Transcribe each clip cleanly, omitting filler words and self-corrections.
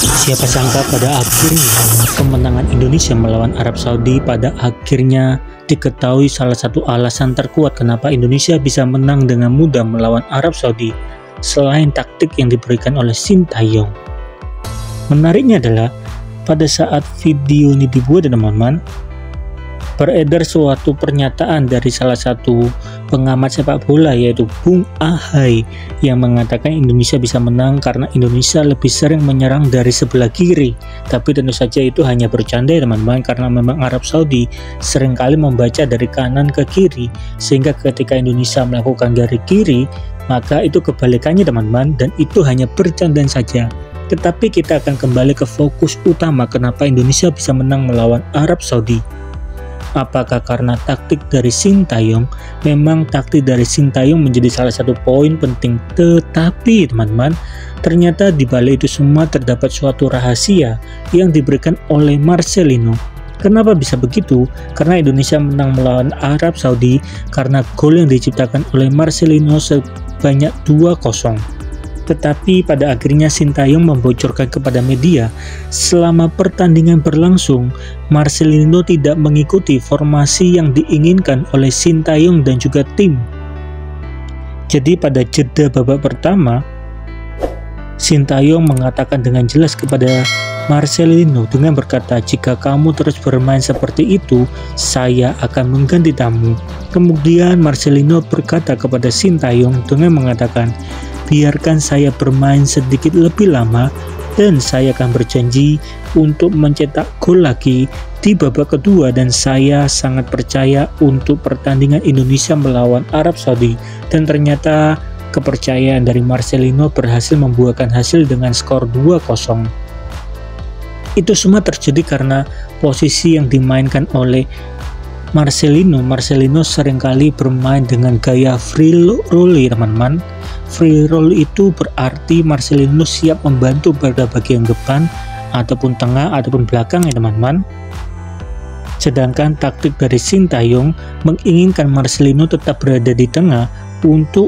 Siapa sangka pada akhirnya kemenangan Indonesia melawan Arab Saudi pada akhirnya diketahui salah satu alasan terkuat kenapa Indonesia bisa menang dengan mudah melawan Arab Saudi selain taktik yang diberikan oleh Sintayong. Menariknya adalah pada saat video ini dibuat teman-teman, beredar suatu pernyataan dari salah satu pengamat sepak bola yaitu Bung Ahai yang mengatakan Indonesia bisa menang karena Indonesia lebih sering menyerang dari sebelah kiri. Tapi tentu saja itu hanya bercanda ya teman-teman, karena memang Arab Saudi seringkali membaca dari kanan ke kiri, sehingga ketika Indonesia melakukan dari kiri maka itu kebalikannya teman-teman, dan itu hanya bercandaan saja. Tetapi kita akan kembali ke fokus utama kenapa Indonesia bisa menang melawan Arab Saudi. Apakah karena taktik dari Sintayong? Memang taktik dari Sintayong menjadi salah satu poin penting, tetapi teman-teman, ternyata di balik itu semua terdapat suatu rahasia yang diberikan oleh Marcelino. Kenapa bisa begitu? Karena Indonesia menang melawan Arab Saudi karena gol yang diciptakan oleh Marcelino sebanyak 2-0. Tetapi pada akhirnya Sintayong membocorkan kepada media selama pertandingan berlangsung, Marcelino tidak mengikuti formasi yang diinginkan oleh Sintayong dan juga tim. Jadi pada jeda babak pertama, Sintayong mengatakan dengan jelas kepada Marcelino dengan berkata, jika kamu terus bermain seperti itu, saya akan mengganti kamu. Kemudian Marcelino berkata kepada Sintayong dengan mengatakan, biarkan saya bermain sedikit lebih lama dan saya akan berjanji untuk mencetak gol lagi di babak kedua, dan saya sangat percaya untuk pertandingan Indonesia melawan Arab Saudi. Dan ternyata kepercayaan dari Marcelino berhasil membuahkan hasil dengan skor 2-0. Itu semua terjadi karena posisi yang dimainkan oleh Marcelino seringkali bermain dengan gaya free roll teman-teman. Free roll itu berarti Marcelino siap membantu pada bagian depan ataupun tengah ataupun belakang ya teman-teman. Sedangkan taktik dari Sintayong menginginkan Marcelino tetap berada di tengah untuk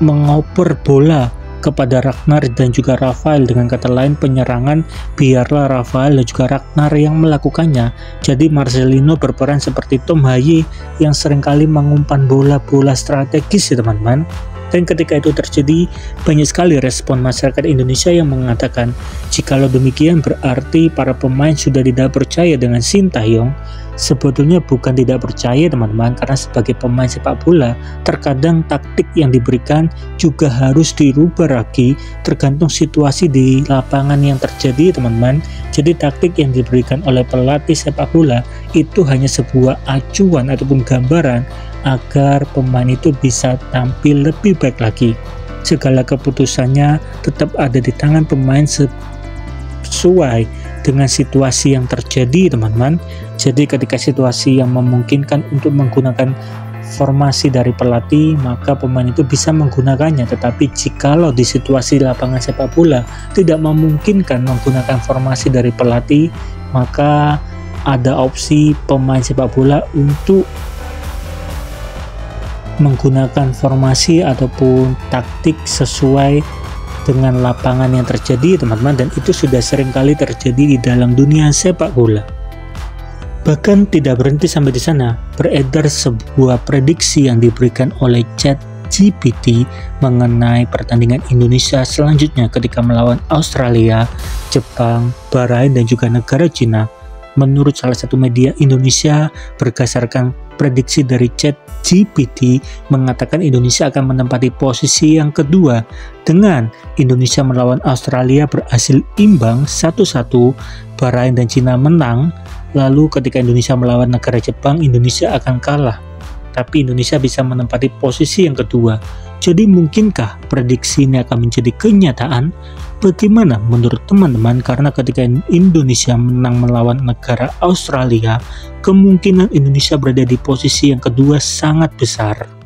mengoper bola kepada Ragnar dan juga Rafael. Dengan kata lain, penyerangan biarlah Rafael dan juga Ragnar yang melakukannya. Jadi Marcelino berperan seperti Tom Haye yang seringkali mengumpan bola-bola strategis ya teman-teman. Dan ketika itu terjadi, banyak sekali respon masyarakat Indonesia yang mengatakan, jikalau demikian berarti para pemain sudah tidak percaya dengan Sintayong. Sebetulnya bukan tidak percaya teman-teman, karena sebagai pemain sepak bola, terkadang taktik yang diberikan juga harus dirubah lagi tergantung situasi di lapangan yang terjadi teman-teman. Jadi taktik yang diberikan oleh pelatih sepak bola itu hanya sebuah acuan ataupun gambaran agar pemain itu bisa tampil lebih baik lagi. Segala keputusannya tetap ada di tangan pemain sesuai dengan situasi yang terjadi teman-teman. Jadi ketika situasi yang memungkinkan untuk menggunakan formasi dari pelatih, maka pemain itu bisa menggunakannya. Tetapi jikalau di situasi lapangan sepak bola tidak memungkinkan menggunakan formasi dari pelatih, maka ada opsi pemain sepak bola untuk menggunakan formasi ataupun taktik sesuai dengan lapangan yang terjadi teman-teman, dan itu sudah seringkali terjadi di dalam dunia sepak bola. Bahkan tidak berhenti sampai di sana, beredar sebuah prediksi yang diberikan oleh ChatGPT mengenai pertandingan Indonesia selanjutnya ketika melawan Australia, Jepang, Bahrain dan juga negara Cina. Menurut salah satu media Indonesia, berdasarkan prediksi dari ChatGPT mengatakan Indonesia akan menempati posisi yang kedua dengan Indonesia melawan Australia berhasil imbang 1-1, Bahrain dan Cina menang. Lalu ketika Indonesia melawan negara Jepang, Indonesia akan kalah, tapi Indonesia bisa menempati posisi yang kedua. Jadi mungkinkah prediksi ini akan menjadi kenyataan? Bagaimana menurut teman-teman? Karena ketika Indonesia menang melawan negara Australia, kemungkinan Indonesia berada di posisi yang kedua sangat besar.